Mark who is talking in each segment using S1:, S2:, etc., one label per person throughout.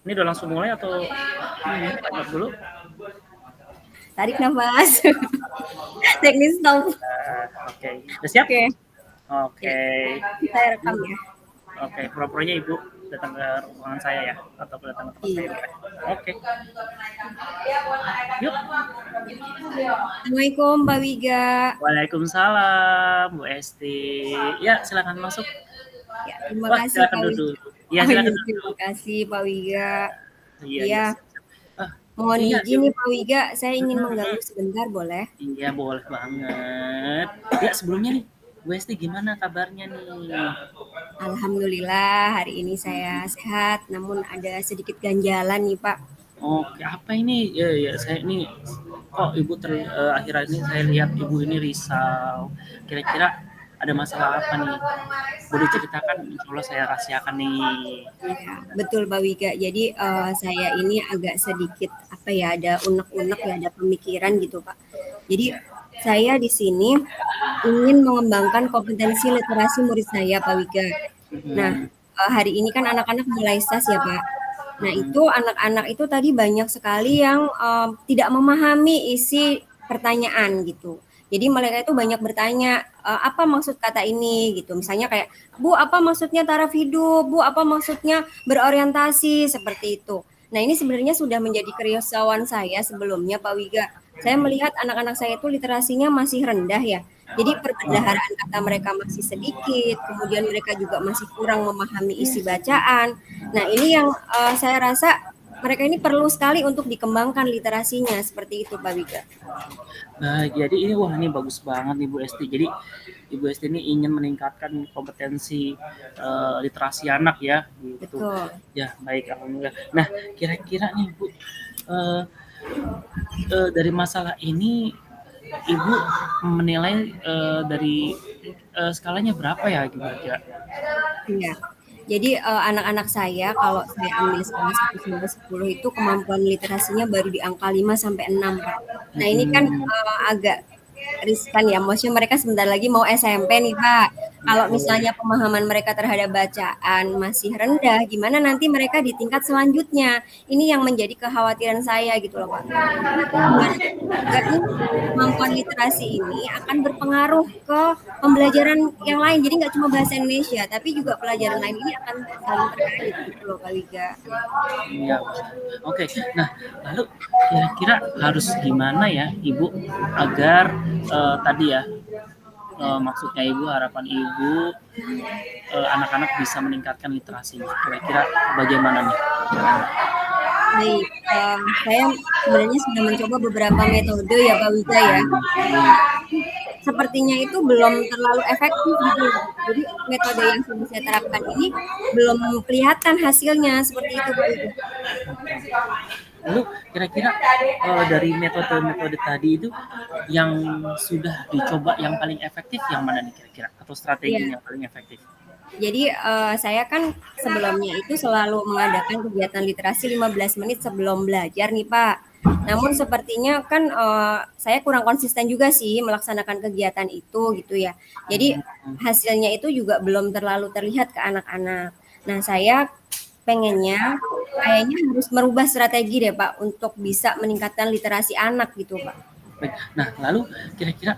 S1: Ini udah langsung mulai atau ini lanjut dulu?
S2: Tarik nafas. Teknis stop.
S1: Oke, udah siap?
S2: Oke. Ya,
S1: Oke.
S2: saya rekam ya.
S1: Oke, pura-puranya Ibu datang ke ruangan saya ya, atau datang ke tempat saya
S2: Iya.
S1: boleh. Oke. Yuk.
S2: Assalamualaikum Pak Wiga.
S1: Waalaikumsalam, Bu Esti. Ya, silakan masuk.
S2: Ya, terima
S1: Wah,
S2: kasih
S1: silakan
S2: Pak
S1: duduk.
S2: Wiga.
S1: Iya,
S2: Oh iya,
S1: silakan duduk.
S2: terima kasih Pak Wiga.
S1: Iya, iya,
S2: Iya,
S1: siap, siap. Ah,
S2: mohon
S1: iya,
S2: izin
S1: Ibu.
S2: nih Pak Wiga, saya ingin
S1: Mhm, mhm.
S2: mengganggu sebentar boleh?
S1: Iya, boleh banget. Ya, sebelumnya nih, Bu Esti gimana kabarnya nih?
S2: Alhamdulillah hari ini saya sehat, namun ada sedikit ganjalan nih Pak.
S1: Oke, apa ini? Ya, ya, saya ini kok Ibu akhir-akhir ini saya lihat Ibu ini risau. Kira-kira ada masalah apa nih? Boleh ceritakan, insya Allah saya rahasiakan nih.
S2: Iya, betul Pak Wiga. Jadi saya ini agak sedikit apa ya, ada unek-unek ya, ada pemikiran gitu Pak. Jadi saya di sini ingin mengembangkan kompetensi literasi murid saya Pak Wiga. Nah,
S1: Mhm,
S2: hari ini kan anak-anak mulai SAS ya Pak. Nah,
S1: mhm.
S2: itu anak-anak itu tadi banyak sekali yang tidak memahami isi pertanyaan gitu. Jadi mereka itu banyak bertanya, apa maksud kata ini gitu. Misalnya kayak, Bu, apa maksudnya taraf hidup? Bu, apa maksudnya berorientasi? Seperti itu. Nah, ini sebenarnya sudah menjadi kerisauan saya sebelumnya, Pak Wiga. Saya melihat anak-anak saya itu literasinya masih rendah ya. Jadi perbendaharaan kata mereka masih sedikit, kemudian mereka juga masih kurang memahami isi bacaan. Nah, ini yang saya rasa mereka ini perlu sekali untuk dikembangkan literasinya seperti itu, Pak Wiga.
S1: Nah, jadi ini wah ini bagus banget nih Bu Esti. Jadi Ibu Esti ini ingin meningkatkan kompetensi literasi anak ya, gitu.
S2: Betul.
S1: Ya, baik alhamdulillah. Nah, kira-kira nih Bu, eh, dari masalah ini Ibu menilai dari skalanya berapa ya kira-kira?
S2: Iya. Jadi anak-anak saya kalau saya ambil skala 1 sampai 10 itu kemampuan literasinya baru di angka 5 sampai 6, Pak. Nah, ini kan
S1: Mm-mm.
S2: agak riskan ya, maksudnya mereka sebentar lagi mau SMP nih, Pak. Kalau
S1: Betul.
S2: misalnya pemahaman mereka terhadap bacaan masih rendah, gimana nanti mereka di tingkat selanjutnya? Ini yang menjadi kekhawatiran saya gitu loh, Pak. Karena bagaimanapun juga nih kemampuan literasi ini akan berpengaruh ke pembelajaran yang lain. Jadi nggak cuma bahasa Indonesia, tapi juga pelajaran lain ini akan saling terkait gitu loh, Kak Wiga.
S1: Iya. Oke. Nah, lalu kira-kira harus gimana ya Ibu agar tadi ya maksudnya Ibu, harapan Ibu anak-anak bisa meningkatkan literasinya. Kira-kira bagaimana nih?
S2: Baik, saya sebenarnya sudah mencoba beberapa metode ya, Pak Wiga ya. Sepertinya itu belum terlalu efektif gitu loh. Jadi metode yang sudah saya terapkan ini belum kelihatan hasilnya seperti itu, Pak Wiga.
S1: Lalu kira-kira dari metode-metode tadi itu yang sudah dicoba yang paling efektif yang mana nih kira-kira? Atau
S2: Iya.
S1: strategi yang paling efektif?
S2: Jadi saya kan sebelumnya itu selalu mengadakan kegiatan literasi 15 menit sebelum belajar nih Pak. Namun sepertinya kan saya kurang konsisten juga sih melaksanakan kegiatan itu gitu ya. Jadi hasilnya itu juga belum terlalu terlihat ke anak-anak. Nah, saya pengennya kayaknya harus merubah strategi deh Pak untuk bisa meningkatkan literasi anak gitu Pak.
S1: Baik. Nah, lalu kira-kira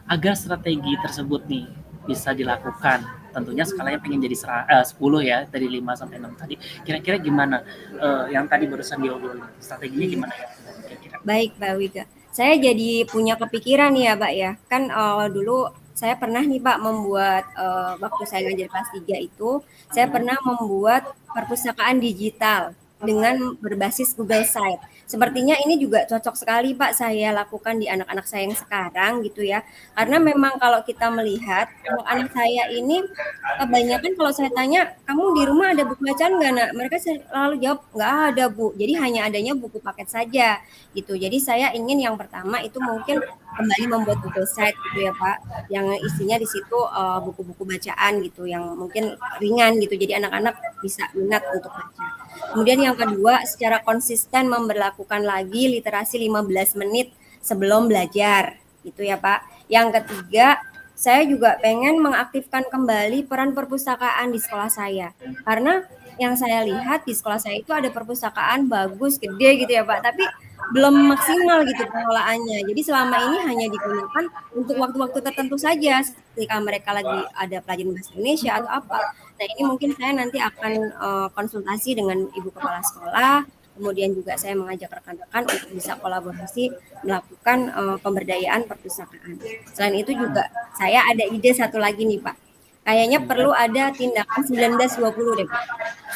S1: agar strategi tersebut nih bisa dilakukan, tentunya skalanya pengen jadi 10 ya dari 5 sampai 6 tadi. Kira-kira gimana yang tadi barusan diobrolin? Strateginya
S2: Iya.
S1: gimana ya kira-kira?
S2: Baik, Mbak Wika. Saya jadi punya kepikiran nih ya, Mbak ya. Kan dulu saya pernah nih Pak membuat waktu saya ngajar kelas 3 itu, saya pernah membuat perpustakaan digital dengan berbasis Google Site. Sepertinya ini juga cocok sekali Pak saya lakukan di anak-anak saya yang sekarang gitu ya. Karena memang kalau kita melihat anak-anak saya ini kebanyakan kalau saya tanya, kamu di rumah ada buku bacaan nggak nak? Mereka selalu jawab nggak ada Bu. Jadi hanya adanya buku paket saja gitu. Jadi saya ingin yang pertama itu mungkin kembali membuat Google Site gitu ya Pak, yang isinya di situ buku-buku bacaan gitu, yang mungkin ringan gitu. Jadi anak-anak bisa minat untuk baca. Kemudian yang kedua, secara konsisten memberlakukan lagi literasi 15 menit sebelum belajar gitu ya Pak. Yang ketiga, saya juga pengen mengaktifkan kembali peran perpustakaan di sekolah saya. Karena yang saya lihat di sekolah saya itu ada perpustakaan bagus, gede gitu ya Pak, tapi belum maksimal gitu pengelolaannya. Jadi selama ini hanya digunakan untuk waktu-waktu tertentu saja, ketika mereka lagi ada pelajaran bahasa Indonesia atau apa. Nah ini mungkin saya nanti akan konsultasi dengan ibu kepala sekolah, kemudian juga saya mengajak rekan-rekan untuk bisa kolaborasi melakukan pemberdayaan perpustakaan. Selain itu juga saya ada ide satu lagi nih Pak. Kayaknya perlu ada tindakan 1920 deh Pak.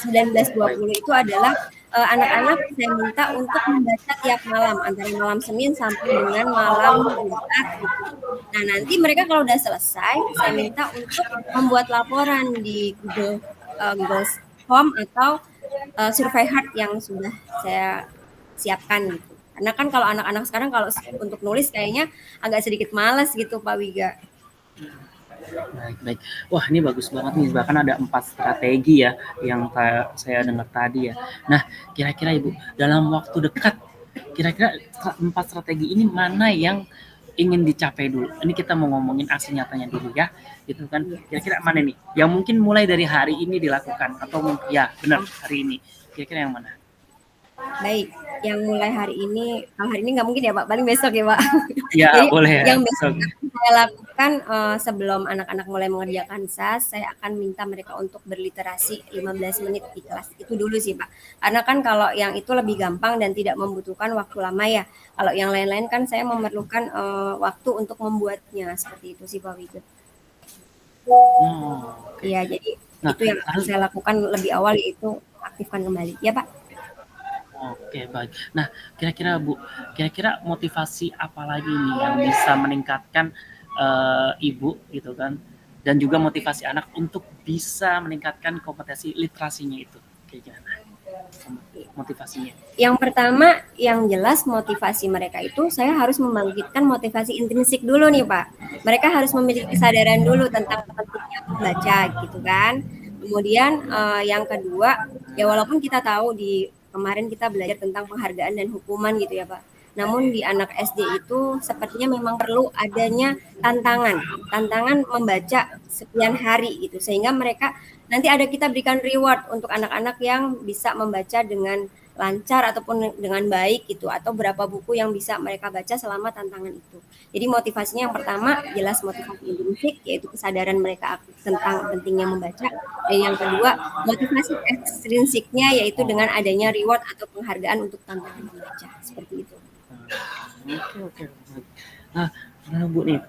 S1: Baik.
S2: 1920 itu adalah anak-anak saya minta untuk membaca tiap malam antara malam Senin sampai dengan malam Jumat gitu. Nah, nanti mereka kalau udah selesai, saya minta untuk membuat laporan di Google Form atau survei hard yang sudah saya siapkan gitu. Karena kan kalau anak-anak sekarang kalau untuk nulis kayaknya agak sedikit malas gitu Pak Wiga.
S1: Baik, baik. Wah, ini bagus banget nih. Bahkan ada 4 strategi ya yang saya dengar tadi ya. Nah, kira-kira Ibu, dalam waktu dekat, kira-kira 4 strategi ini mana yang ingin dicapai dulu? Ini kita mau ngomongin aksi nyatanya dulu ya, gitu kan.
S2: Iya.
S1: Kira-kira mana nih? Yang mungkin mulai dari hari ini dilakukan atau ya benar hari ini. Kira-kira yang mana?
S2: Baik, yang mulai hari ini, kalau hari ini nggak mungkin ya Pak, paling besok ya Pak.
S1: Ya,
S2: Jadi
S1: boleh ya.
S2: yang besok
S1: So,
S2: akan saya lakukan sebelum anak-anak mulai mengerjakan SAS, saya akan minta mereka untuk berliterasi 15 menit di kelas. Itu dulu sih Pak. Karena kan kalau yang itu lebih gampang dan tidak membutuhkan waktu lama ya. Kalau yang lain-lain kan saya memerlukan waktu untuk membuatnya. Seperti itu sih Pak Wiga.
S1: oke.
S2: Iya, jadi
S1: Nah,
S2: itu yang akan
S1: lalu
S2: saya lakukan lebih awal yaitu aktifkan kembali. Ya Pak.
S1: oke, baik. Nah, kira-kira Bu, kira-kira motivasi apa lagi nih yang bisa meningkatkan Ibu gitu kan, dan juga motivasi anak untuk bisa meningkatkan kompetensi literasinya itu, kayak gimana motivasinya?
S2: Yang pertama, yang jelas motivasi mereka itu saya harus membangkitkan motivasi intrinsik dulu nih Pak. Mereka harus memiliki kesadaran dulu tentang pentingnya membaca gitu kan. Kemudian yang kedua, ya walaupun kita tahu di kemarin kita belajar tentang penghargaan dan hukuman gitu ya Pak. Namun di anak SD itu sepertinya memang perlu adanya tantangan membaca sekian hari gitu sehingga mereka nanti ada kita berikan reward untuk anak-anak yang bisa membaca dengan lancar ataupun dengan baik gitu atau berapa buku yang bisa mereka baca selama tantangan itu. Jadi motivasinya yang pertama jelas motivasi intrinsik yaitu kesadaran mereka tentang pentingnya membaca dan yang kedua motivasi ekstrinsiknya yaitu dengan adanya reward atau penghargaan untuk tantangan membaca seperti itu.
S1: Oke, oke. Nah, lalu Bu nih,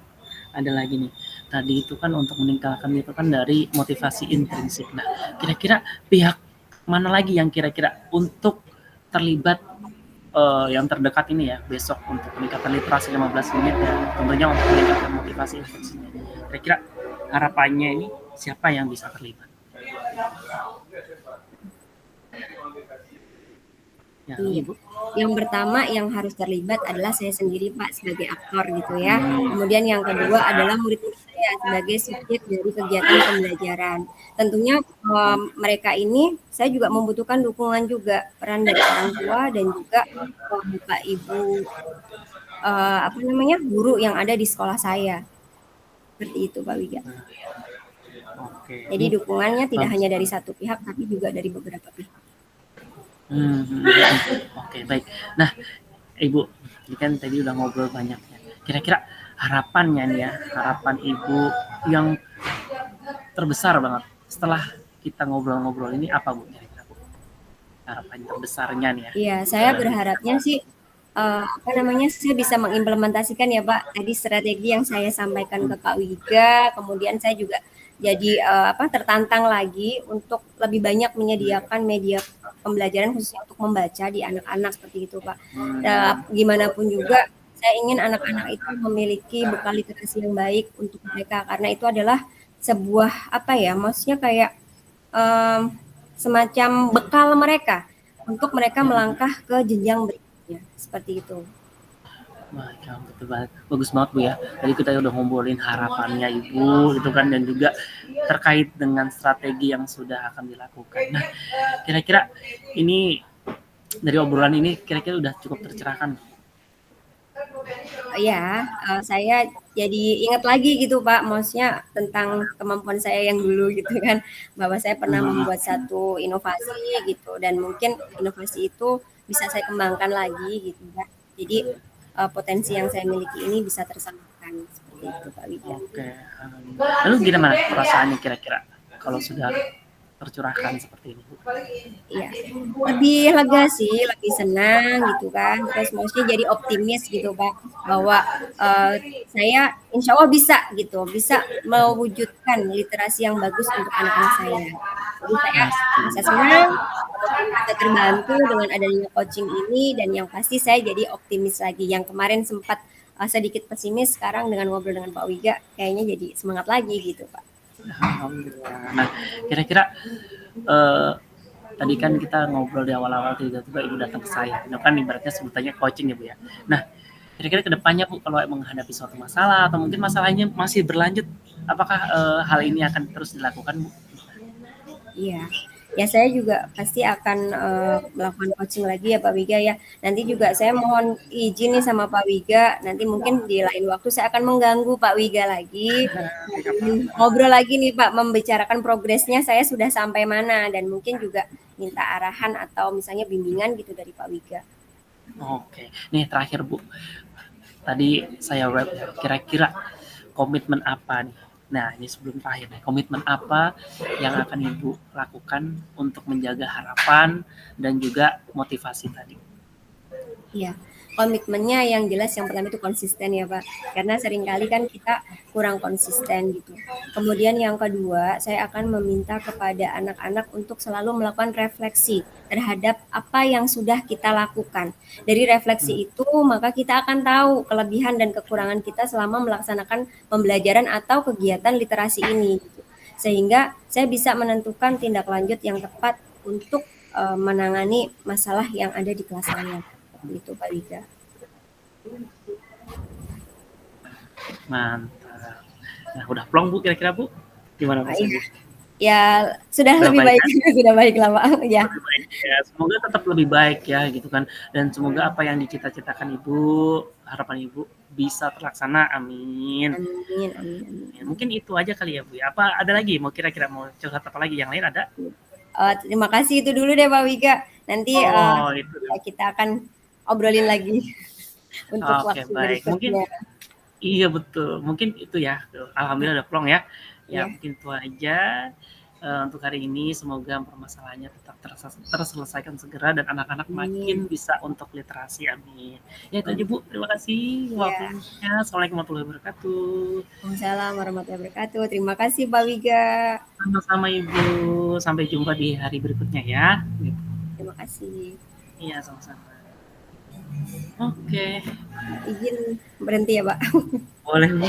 S1: ada lagi nih. Tadi itu kan untuk meningkatkan itu kan dari motivasi intrinsik. Nah, kira-kira pihak mana lagi yang kira-kira untuk terlibat yang terdekat ini ya besok untuk meningkatkan literasi 15 menit ya tentunya untuk meningkatkan motivasi intrinsik. Kira-kira harapannya ini siapa yang bisa terlibat? Ya,
S2: Iya.
S1: Ibu.
S2: Yang pertama yang harus terlibat adalah saya sendiri Pak sebagai aktor gitu ya. Kemudian yang kedua adalah murid-murid saya sebagai subjek dari kegiatan pembelajaran. Tentunya mereka ini saya juga membutuhkan dukungan juga peran dari orang tua dan juga Bapak Ibu apa namanya guru yang ada di sekolah saya. Seperti itu Pak Wiga.
S1: Oke,
S2: Jadi
S1: ini
S2: dukungannya tidak
S1: bagus
S2: hanya dari
S1: banget.
S2: satu pihak tapi juga dari beberapa pihak.
S1: Oke, baik. Nah, Ibu, ini kan tadi udah ngobrol banyak ya. Kira-kira harapannya nih ya, harapan Ibu yang terbesar banget setelah kita ngobrol-ngobrol ini apa Bu? Kira-kira Bu? Harapan terbesarnya nih ya.
S2: Iya, saya berharapnya sih apa namanya saya bisa mengimplementasikan ya Pak tadi strategi yang saya sampaikan ke Pak Wiga, kemudian saya juga jadi apa tertantang lagi untuk lebih banyak menyediakan media pembelajaran khususnya untuk membaca di anak-anak seperti itu Pak. Gimana pun juga saya ingin anak-anak itu memiliki bekal literasi yang baik untuk mereka karena itu adalah sebuah apa ya maksudnya kayak semacam bekal mereka untuk mereka melangkah ke jenjang berikutnya seperti itu.
S1: Baik, ya, betul banget. Bagus banget Bu ya. Tadi kita udah ngobrolin harapannya Ibu itu kan dan juga terkait dengan strategi yang sudah akan dilakukan. Nah, kira-kira ini dari obrolan ini kira-kira udah cukup tercerahkan.
S2: Ya, saya jadi ingat lagi gitu Pak, maksudnya tentang kemampuan saya yang dulu gitu kan, bahwa saya pernah
S1: Mhm.
S2: membuat satu inovasi gitu dan mungkin inovasi itu bisa saya kembangkan lagi gitu Pak. Jadi potensi yang saya miliki ini bisa tersalurkan seperti itu Pak Wida.
S1: Oke. Lalu gimana perasaannya kira-kira kalau sudah tercurahkan seperti ini, Bu?
S2: Iya, lebih lega sih, lebih senang gitu kan, terus maksudnya jadi optimis gitu Pak, bahwa saya insya Allah bisa gitu, bisa mewujudkan literasi yang bagus untuk anak-anak saya. Jadi saya
S1: Pasti.
S2: merasa senang, merasa terbantu dengan adanya coaching ini, dan yang pasti saya jadi optimis lagi. Yang kemarin sempat sedikit pesimis, sekarang dengan ngobrol dengan Pak Wiga, kayaknya jadi semangat lagi gitu Pak.
S1: Alhamdulillah. Nah, kira-kira eh, tadi kan kita ngobrol di awal-awal tiba-tiba Ibu datang ke saya. Itu kan ibaratnya sebutannya coaching ya Bu ya. Nah, kira-kira kedepannya Bu kalau menghadapi suatu masalah atau mungkin masalahnya masih berlanjut, apakah hal ini akan terus dilakukan Bu?
S2: Iya, ya saya juga pasti akan melakukan coaching lagi ya Pak Wiga ya. Nanti juga saya mohon izin nih sama Pak Wiga, nanti mungkin di lain waktu saya akan mengganggu Pak Wiga lagi, ngobrol lagi nih Pak, membicarakan progresnya saya sudah sampai mana, dan mungkin juga minta arahan atau misalnya bimbingan gitu dari Pak Wiga.
S1: Oke, nih terakhir Bu. Tadi saya web kira-kira komitmen apa nih? Nah, ini sebelum terakhir nih, komitmen apa yang akan Ibu lakukan untuk menjaga harapan dan juga motivasi tadi?
S2: Iya, komitmennya yang jelas yang pertama itu konsisten ya Pak, karena seringkali kan kita kurang konsisten gitu. Kemudian yang kedua, saya akan meminta kepada anak-anak untuk selalu melakukan refleksi terhadap apa yang sudah kita lakukan. Dari refleksi
S1: Hmm.
S2: itu, maka kita akan tahu kelebihan dan kekurangan kita selama melaksanakan pembelajaran atau kegiatan literasi ini. Gitu. Sehingga saya bisa menentukan tindak lanjut yang tepat untuk menangani masalah yang ada di kelas saya itu Pak Wika.
S1: Mantap. Nah, udah plong Bu kira-kira Bu? Gimana
S2: Nah,
S1: Mas
S2: ya,
S1: Ibu?
S2: ya sudah
S1: Udah
S2: lebih
S1: baik
S2: baik,
S1: kan?
S2: sudah baik lah Pak. Ya,
S1: Lebih baik ya. Semoga tetap lebih baik ya gitu kan. Dan semoga apa yang dicita-citakan Ibu, harapan Ibu bisa terlaksana. Amin.
S2: amin, amin, amin,
S1: Ya,
S2: amin.
S1: mungkin itu aja kali ya Bu ya. Apa ada lagi mau kira-kira mau curhat apa lagi yang lain ada?
S2: Terima kasih itu dulu deh Pak Wika. Nanti
S1: Oh, itu.
S2: ya, kita akan obrolin lagi untuk
S1: Oke,
S2: waktu
S1: baik. Mungkin
S2: berikutnya.
S1: iya betul. Mungkin itu ya. Alhamdulillah udah plong ya. Ya,
S2: Ya,
S1: mungkin itu aja untuk hari ini. Semoga permasalahannya tetap terselesaikan segera dan anak-anak makin
S2: amin.
S1: bisa untuk literasi. Amin. Ya itu aja
S2: Amin.
S1: Bu. Terima kasih
S2: Ya,
S1: waktunya. Assalamualaikum warahmatullahi wabarakatuh.
S2: Waalaikumsalam warahmatullahi wabarakatuh. Terima kasih Pak Wika.
S1: Sama-sama Ibu. Sampai jumpa di hari berikutnya ya. Gitu.
S2: Terima kasih.
S1: Iya, sama-sama. Oke.
S2: Izin berhenti ya Pak.
S1: Boleh Bu.